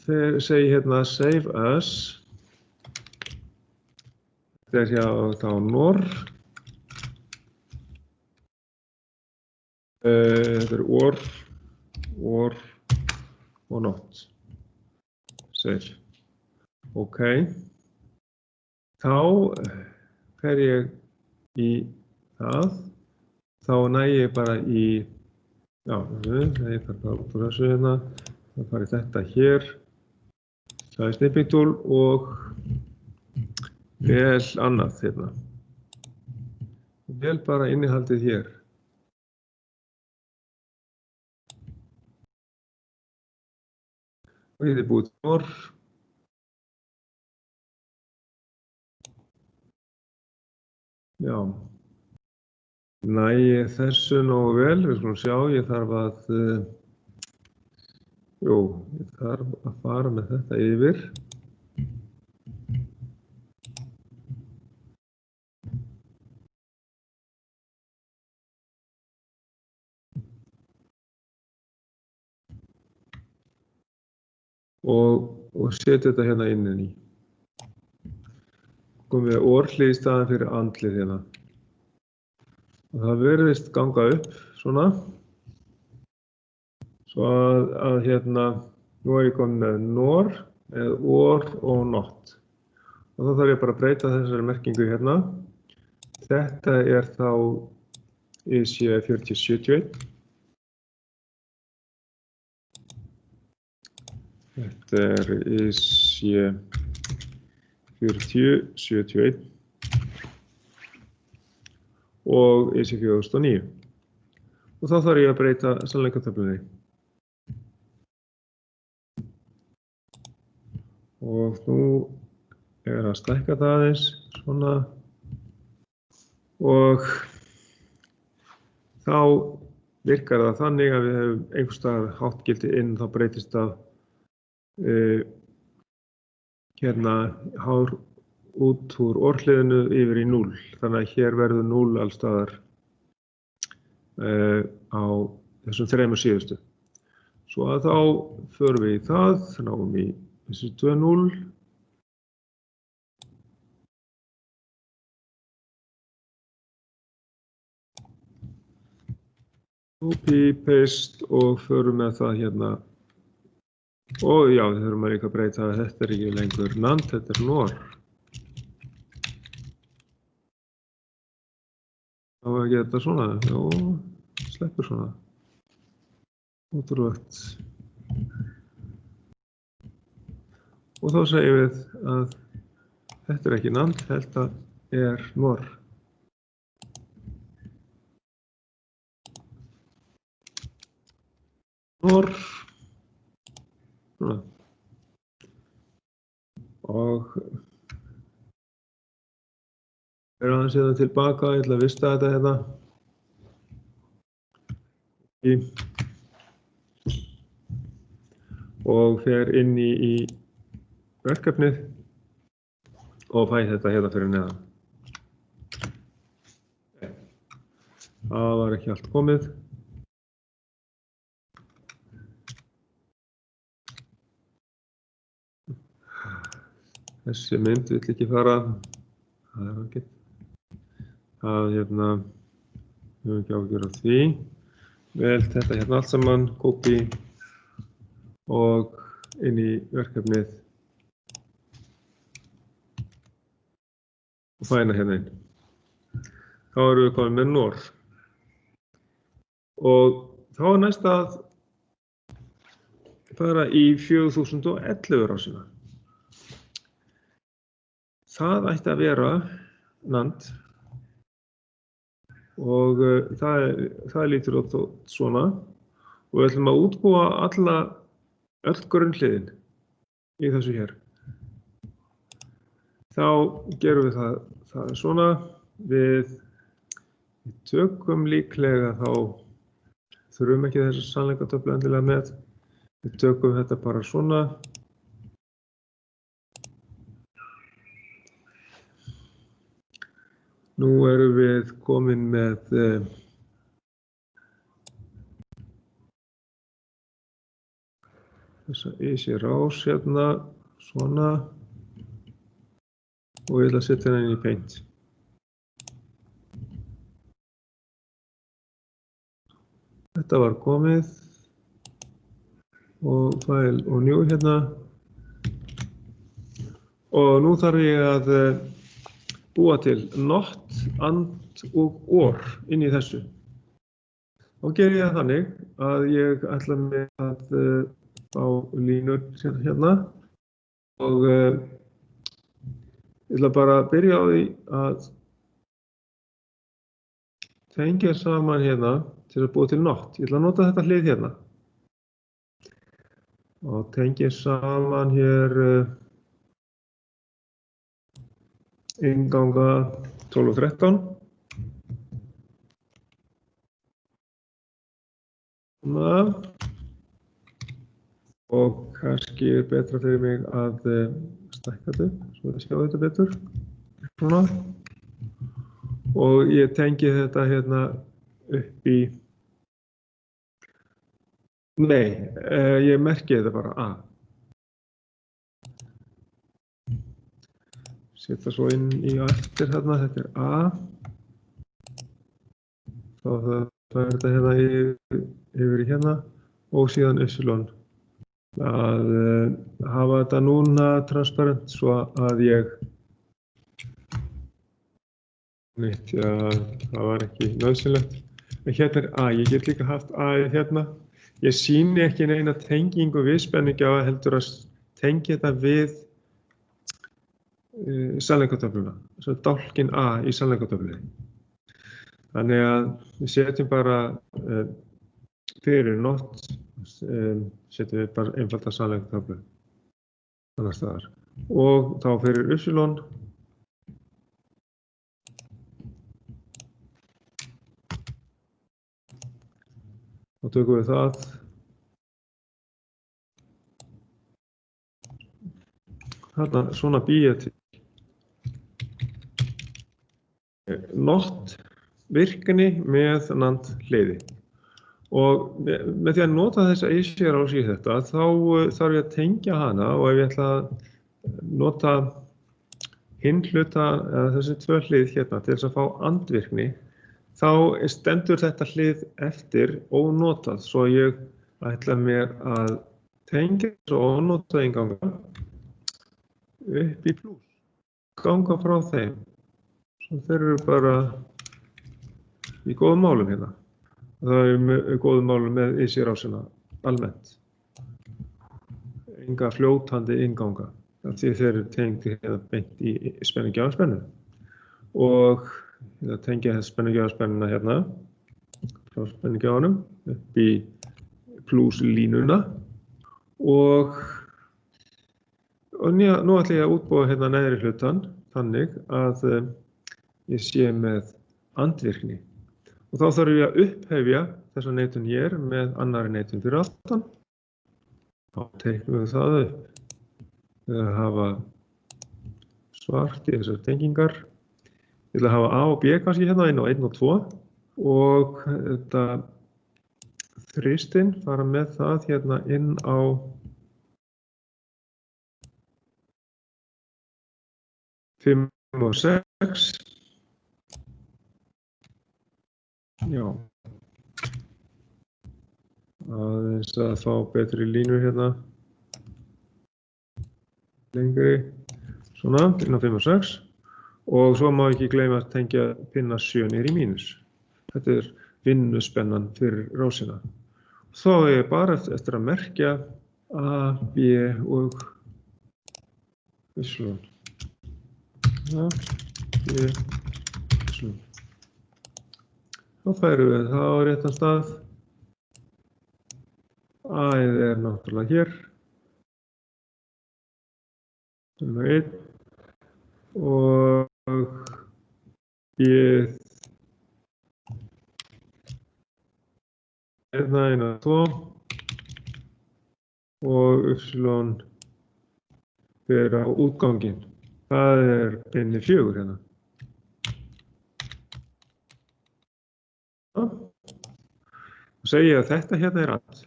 þegar segi hérna save as. Þetta er hjá þá NOR. Þetta er or og not. Save. Ok. Þá fer ég í það. Þá næ ég bara í, já, ég fer bara út úr þessu hérna. Þá fari þetta hér. Það er snipping tool og vel annað hérna. Vel bara innihaldið hér. Og ég er búið til NOR. Já. Næ ég þessu nógu vel, við skulum sjá, ég þarf að, ég þarf að fara með þetta yfir. og setja þetta hérna inn í. Komum við orðlið í staðan fyrir andlið hérna. Og það virðist ganga upp svona. Svo að hérna, nú ég komin með nor, með or og not. Og þá þarf ég bara að breyta þessari merkingu hérna. Þetta þá IC 4071. Þetta IC 4071 og IC 4009. Og þá þarf ég að breyta sannleikatöflunni. Og nú að stækka það aðeins, svona. Og þá virkar það þannig að við hefum einhvers staðar háttgildi inn, þá breytist það hérna hár út úr orðliðinu yfir í 0. Þannig að hér verður 0 alls staðar á þessum 3 síðustu. Svo að þá förum við í það, náum í þessi 2-0. Copy, paste og förum með það hérna. Og já, við þurfum að líka breyta að þetta ekki lengur nand, þetta nor. Þá ekki þetta svona, já, sleppur svona. Ótrúlegt. Og þá segjum við að þetta ekki nand, þetta nor. Nor. Svona. Og aðeins hérna tilbaka, ég ætla að vista þetta hérna. Og fer inn í verkefnið og fæ þetta hérna fyrir neðan. Það var ekki allt komið. Þessi mynd vill ekki fara, það ágætt. Það hérna, við höfum ekki áhyggjur af því. Vel þetta hérna allt saman, copy og inn í verkefnið og fæna hérna inn. Þá erum við komin með nor. Og þá næst að fara í 4011 rásina. Það ætti að vera nand og það lítur út svona og við ætlum að útbúa öll grunnhliðin í þessu hér. Þá gerum við það svona, við tökum líklega þá þurfum ekki þessa sannleikatöflu endilega með, við tökum þetta bara svona. Nú erum við komin með þessa IC rás hérna, svona, og ég ætla að setja henni inn í Paint. Þetta var komið og File og New hérna. Og nú þarf ég að búa til not, and og or inn í þessu. Þá ger ég þannig að ég ætla mig að fá línur hérna og ég ætla bara að byrja á því að tengja saman hérna til að búa til not. Ég ætla að nota þetta hlið hérna og tengja saman hér innganga 12 og 13. Og kannski betra fyrir mig að stækka þetta, svo að sjá þetta betur. Svona. Og ég tengi þetta hérna upp í... Nei, ég merki þetta bara A. setja svo inn í eftir þarna, þetta er A. Þá það er þetta hérna yfir í hérna og síðan Y. Að hafa þetta núna transparent svo að ég það var ekki nauðsynlegt. En hérna er A, ég get líka haft A hérna. Ég sýni ekki neina tengingu við spenningjafa heldur að tengja þetta við sannleikatöfluna, svo dálkinn A í sannleikatöflunni. Þannig að við setjum bara fyrir not, setjum við bara einfalda sannleikatöflu annars staðar. Og þá fyrir Y. Þá tökum við það. Þarna svona býja til not virkni með NAND hliði. Og með því að nota þessa issue-rás í þetta, þá þarf ég að tengja hana og ef ég ætla að nota hinn hluta, eða þessi tvö hlið hérna til þess að fá andvirkni, þá stendur þetta hlið eftir ónotað, svo ég ætla mér að tengja þessu ónotað inganga upp í plús, ganga frá þeim. Svo þeir eru bara í góðum málum hérna. Það er góðum málum með issue-rásina almennt. Enga fljótandi inganga, því þeir eru tengd hérna beint í spenningjafarspennu. Og það tengja spenningjafarspennuna hérna frá spenningjafanum upp í plús línuna og nú ætla ég að útbúa hérna neðri hlutan þannig að ég sé með andvirkni og þá þarf ég að upphefja þessa neitun hér með annari neitun fyrir aftan. Þá teiknum við það upp. Við hafa svart í þessar tengingar. Ég ætla að hafa A og B kannski hérna inn á 1 og 2 og þetta þrýstinn fara með það hérna inn á fimm og 6. Já. Aðeins að fá betri línur hérna. Lengri. Svona, inn á 5 og 6. Og svo má ekki gleyma að tengja pinna 7 niður í mínus. Þetta er vinnuspennan fyrir rásina. Þá er ég bara eftir að merkja A, B og Y. A, B, Y. Þá færum við það á réttan stað. A-ið er náttúrulega hér. Númer 1. Og B-ið hérna 1 og 2. Og Y fer á útganginn. Það er pinni 4 hérna. Og segi að þetta hérna er allt.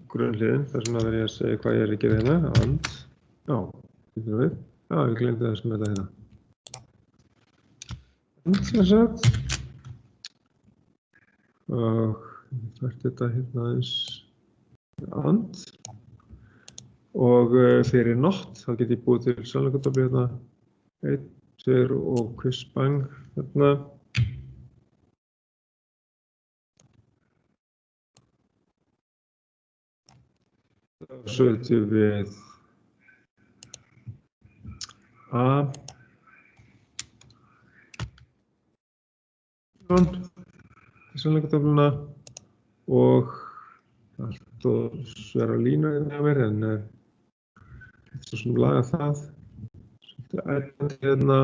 Grunnhliðin, þess vegna verð ég að segja hvað ég er að gera hérna. And. Já, þetta við. Já, ég glemdi að smella hérna. And, sem sagt. Og ég þvert þetta hérna aðeins. And. Og fyrir not, þá get ég búið til sannleikatöflu hérna. 1, 2 og quiz bang hérna. Þá setjum við A í sannleikatöfluna og allt og sverra línu hérna mér en svo sem laga það. Svolítið hérna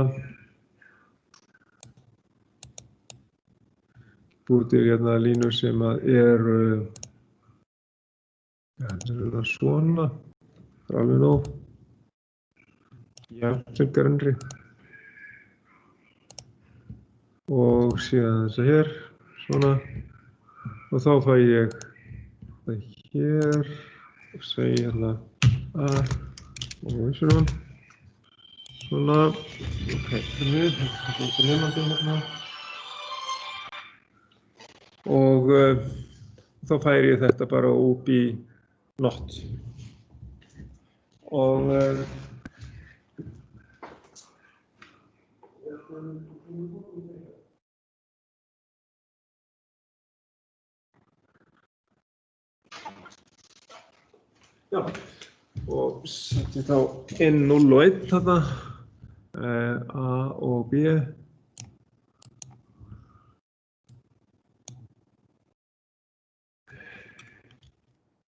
búið til hérna línur sem að eru það svona, það er alveg nóg. Jafnvel grannri. Og síðan þessa hér, svona. Og þá fæ ég það hér og segi hérna A og Y. Svona, ok, þetta er nemandi hérna. Og þá færi ég þetta bara upp í not. Og já, og setjum þá inn 0 og 1 þarna, A og B.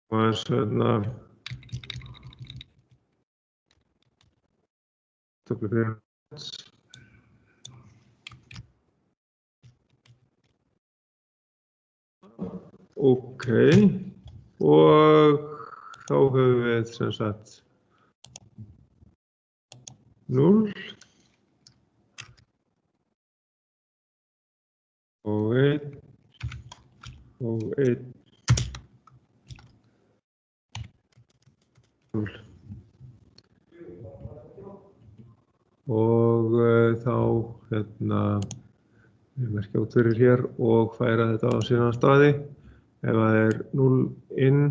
Og eins hérna tökum við ok, og þá höfum við sem sagt 0 og 1 og 1 0 og þá hérna ég merkja út fyrir hér og færa þetta á síðan staði. Ef það er 0 inn,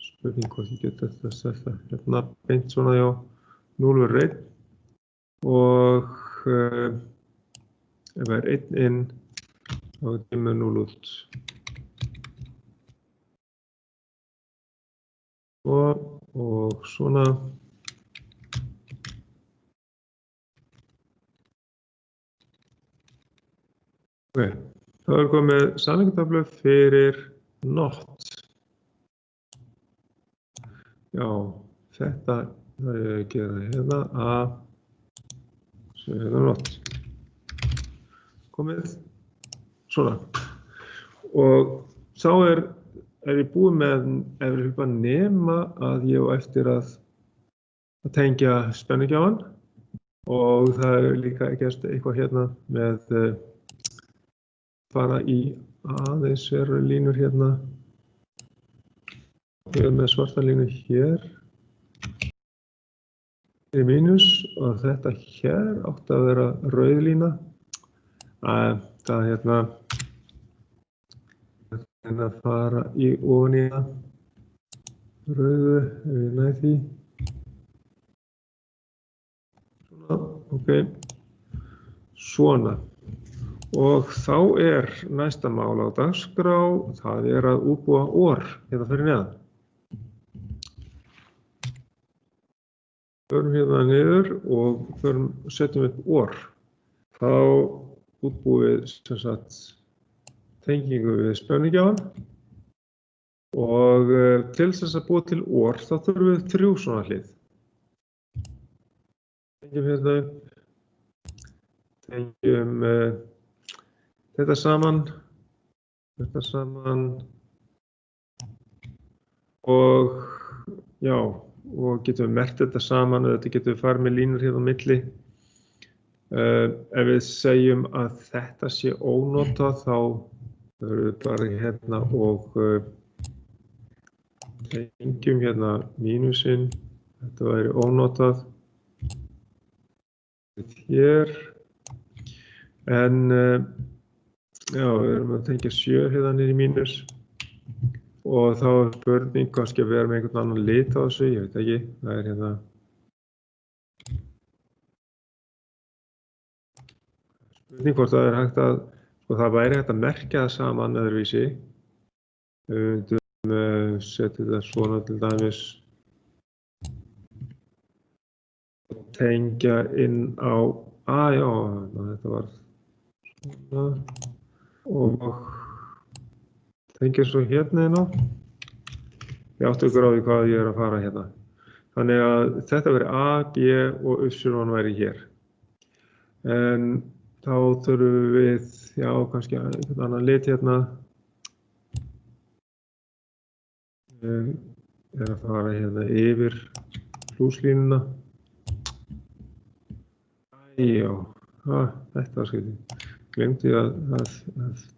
spurning hvort ég get þetta hérna beint svona, já, 0 verður 1 og ef það er 1 inn, þá kemur 0 út. Og svona. Ok, þá er komið sameindatöflu fyrir not. Já, þetta þarf ég að gera hérna að sem hérna not. Komið svona. Og þá er ég búinn með efri hlupa nema að ég á eftir að tengja spennugjafann og það er líka gerst eitthvað hérna með fara í aðeins verri línur hérna. Við erum með svarta línu hér í mínus og þetta hér átti að vera rauð lína. Það hérna að fara í ofan í það rauðu ef ég næ því. Svona, ok. Svona. Og þá er næsta mál á dagskrá, það er að útbúa OR hérna fyrir neðan. Förum hérna niður og setjum upp OR. Þá útbúum við sem sagt tengingu við spennugjafann og til þess að búa til OR þá þurfum við 3 svona hlið. Tengjum hérna upp, tengjum þetta saman og já, og getum við merkt þetta saman og þetta getum við farið með línur hérna á milli. Ef við segjum að þetta sé ónotað þá verðum við bara hérna og tengjum hérna mínusinn, þetta væri ónotað hér, en já, við erum að tengja 7 hérna niður í mínus og þá er spurning kannski að vera með einhvern annan lit á þessu, ég veit ekki, það er hérna spurning hvort það er hægt að, sko það væri hægt að merkja það saman öðruvísi. Við myndum setja þetta svona til dæmis tengja inn á, já, þetta var svona og tengja svo hérna inn á. Ég átti ykkur á því hvað ég er að fara hérna. Þannig að þetta veri A, B og Y væri hér. En þá þurfum við, já, kannski einhvern annan lit hérna. Ég er að fara hérna yfir plúslínuna. Já, þetta var skrítið. Gleymdi að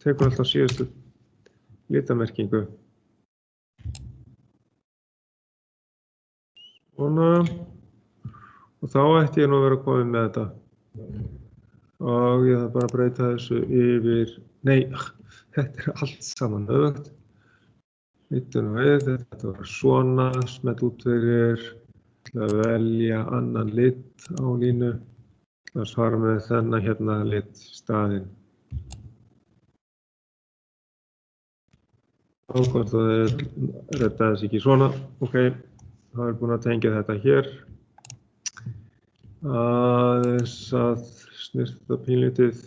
tekur alltaf síðustu litamerkingu. Svona. Og þá ætti ég nú að vera komin með þetta. Og ég þarf bara að breyta þessu yfir, nei, þetta allt saman öfugt. Bíddu nú við, þetta var svona, smell út fyrir, að velja annan lit á línu, að svara með þennan hérna lit staðinn. Hvort það redda þess ekki svona, ok, þá er búin að tengja þetta hér. Aðeins að snirta pínlítið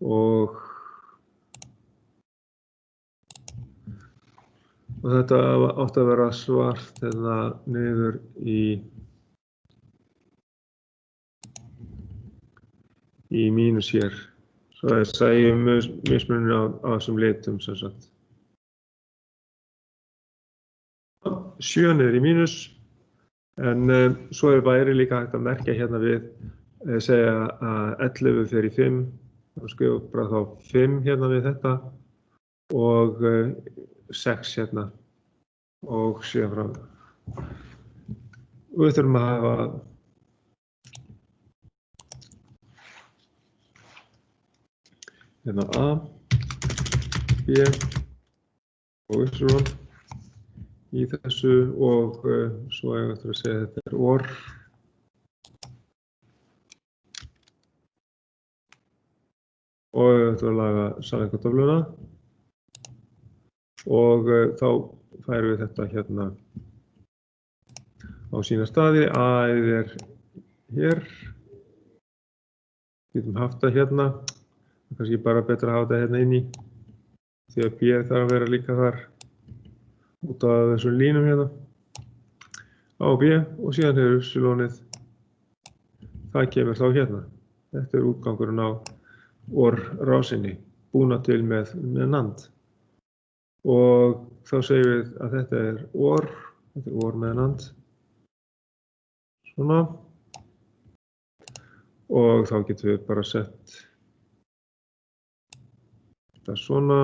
og þetta átti að vera svart eða niður í mínus hér. Svo ég segi mismuninn á þessum litum sem sagt. 7 niður í mínus, en svo væri líka hægt að merkja hérna við, segja að 11 fer í 5, og skrifa bara þá 5 hérna við þetta og 6 hérna og síðan fram. Við þurfum að hafa hérna A, B og Y í þessu og svo ég ætla að segja að þetta er OR. Og ég ætla að laga sameindatöfluna og þá færum við þetta hérna á sína staði. A er hér, getum haft það hérna, kannski bara betra að hafa þetta hérna inni því að B þarf að vera líka þar út af þessum línum hérna. A og B og síðan er Y-ið, það kemur þá hérna. Þetta er útgangurinn á OR-rásinni, búna til með NAND. Og þá segjum við að þetta er OR með NAND. Svona. Og þá getum við bara sett þetta svona.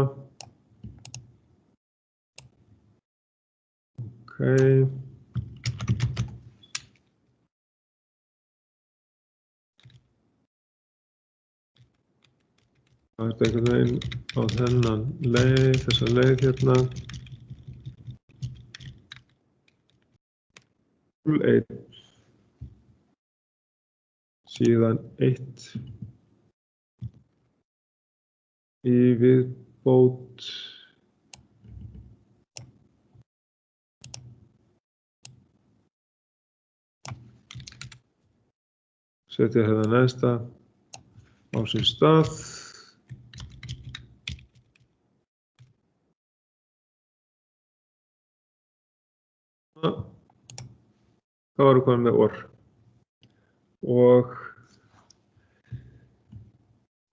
Ok. Það er einhvern veginn á þennan leið, þessa leið hérna. 0,1. Síðan 1 í viðbót. Setja hérna neðsta á sinn stað. Þá erum við komin með OR. Og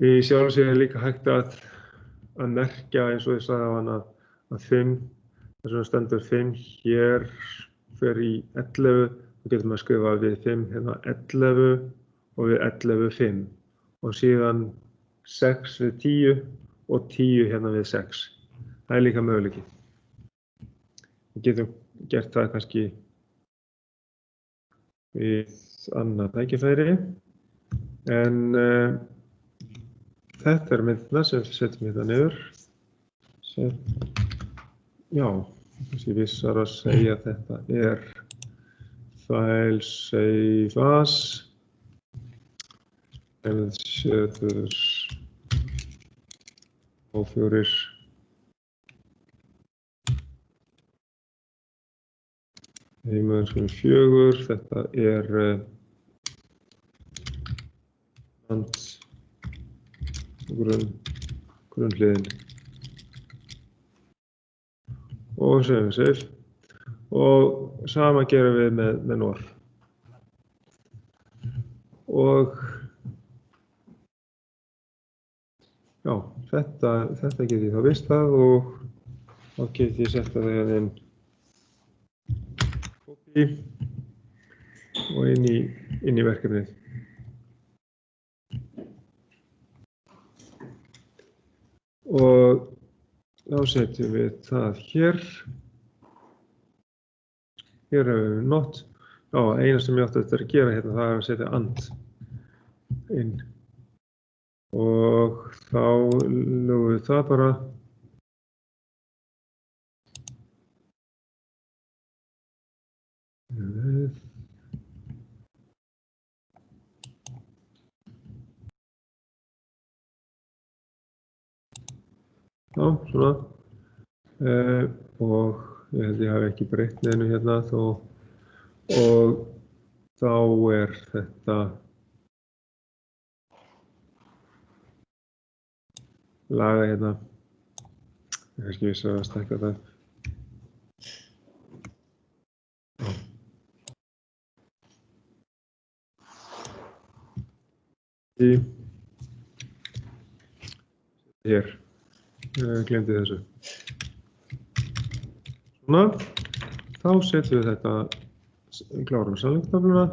í sjálfu sér er líka hægt að merkja eins og ég sagði á hana að 5, þess vegna stendur 5 hér fer í 11, þá getum við að skrifa við 5 hérna 11 og við 11 5 og síðan 6 við 10 og 10 hérna við 6. Það er líka möguleiki. Við getum gert það kannski við annað tækifæri, en þetta er myndina sem við setjum hérna niður. Já, kannski vissar að segja að þetta er file save as setur A4 heimaður 4, þetta er grunnhliðin og segjum save og sama gerum við með NOR og já, þetta get ég þá vistað og þá get ég sett það hérna inn og inn í verkefnið. Og þá setjum við það hér hér hefur við not. Já, eina sem ég átti eftir að gera hérna, það er að setja and inn. Og þá lögum við það bara. Já, svona. Og ég held ég hafi ekki breytt neinu hérna þó. Og þá er þetta laga hérna. Ég kannski vissi að stækka það. Hér. Gleymdi þessu. Svona. Þá setjum við þetta, klárum samlíktöfluna.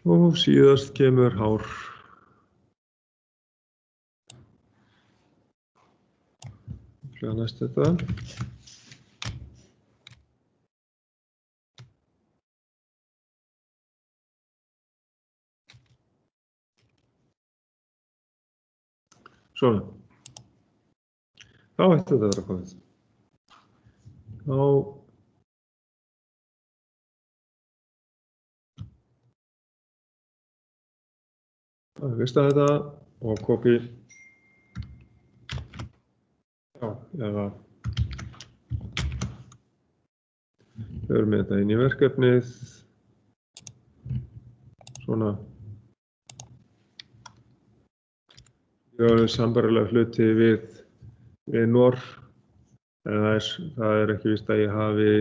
Og síðast kemur hár. Flega næst þetta. Svona. Þá ætti þetta að vera komið. Þá vista þetta og copy. Já, eða við erum með þetta inn í verkefnið. Svona. Við erum sambærilega hluti við NOR. En það er ekki víst að ég hafi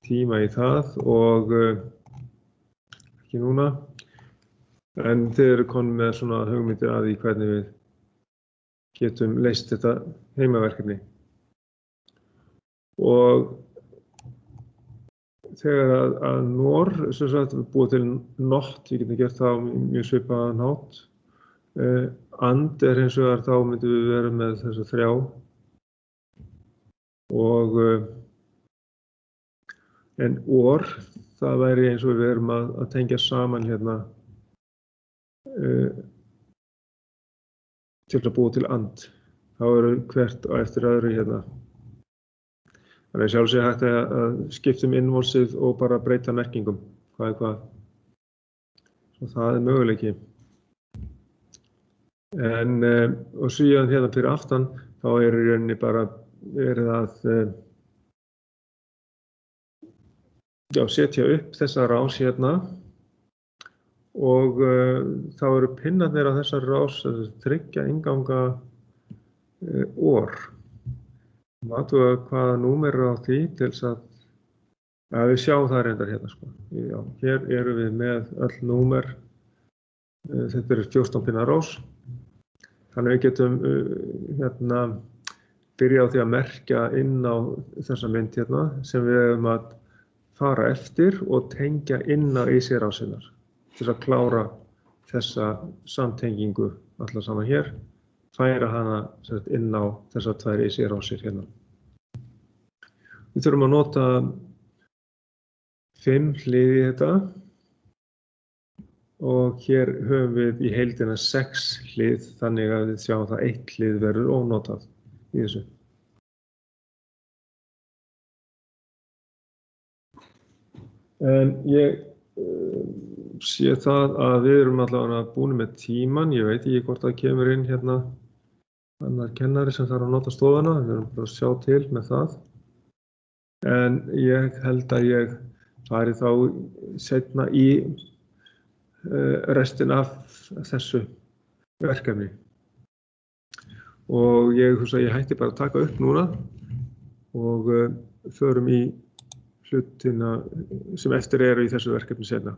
tíma í það og ekki núna. En þið eru komin með svona hugmyndir að því hvernig við getum leyst þetta heimaverkefni. Og þegar að NOR, sem sagt, við búum til not, við getum gert það á mjög svipaðan hátt. And er hins vegar, þá myndum við vera með þessa 3. Og en OR, það væri eins og við erum að tengja saman hérna til að búa til and. Þá eru hvert og eftir öðru hérna. Þannig að sjálfsög hægt að skipta innvolsið og bara breyta merkingum. Hvað er hvað. Svo það er möguleiki. En og síðan hérna fyrir aftan, þá er í rauninni bara verið að setja upp þessa rás hérna. Og þá eru pinnarnir á þessari rás að tryggja innganga OR. Athuga hvaða númer er á því til þess að við sjáum það reyndar hérna. Sko. Já, hér erum við með öll númer. Þetta er 14 pinna rás. Þannig við getum hérna byrja á því að merkja inn á þessa mynd hérna sem við hefum að fara eftir og tengja inn á IC-rásinnar. Til að klára þessa samtengingu allar saman hér, færa hana inn á þessar 2 IC-rásir hérna. Við þurfum að nota 5 hlið í þetta og hér höfum við í heildina 6 hlið, þannig að við sjáum það 1 hlið verður ónotað í þessu. En ég sé það að við erum allavega búin með tíman. Ég veit ekki hvort það kemur inn hérna annar kennari sem þarf að nota stofuna. Við erum bara að sjá til með það. En ég held að ég fari þá seinna í restin af þessu verkefni. Og ég hætti bara að taka upp núna og förum í hlutina sem eftir eru í þessu verkefni seinna.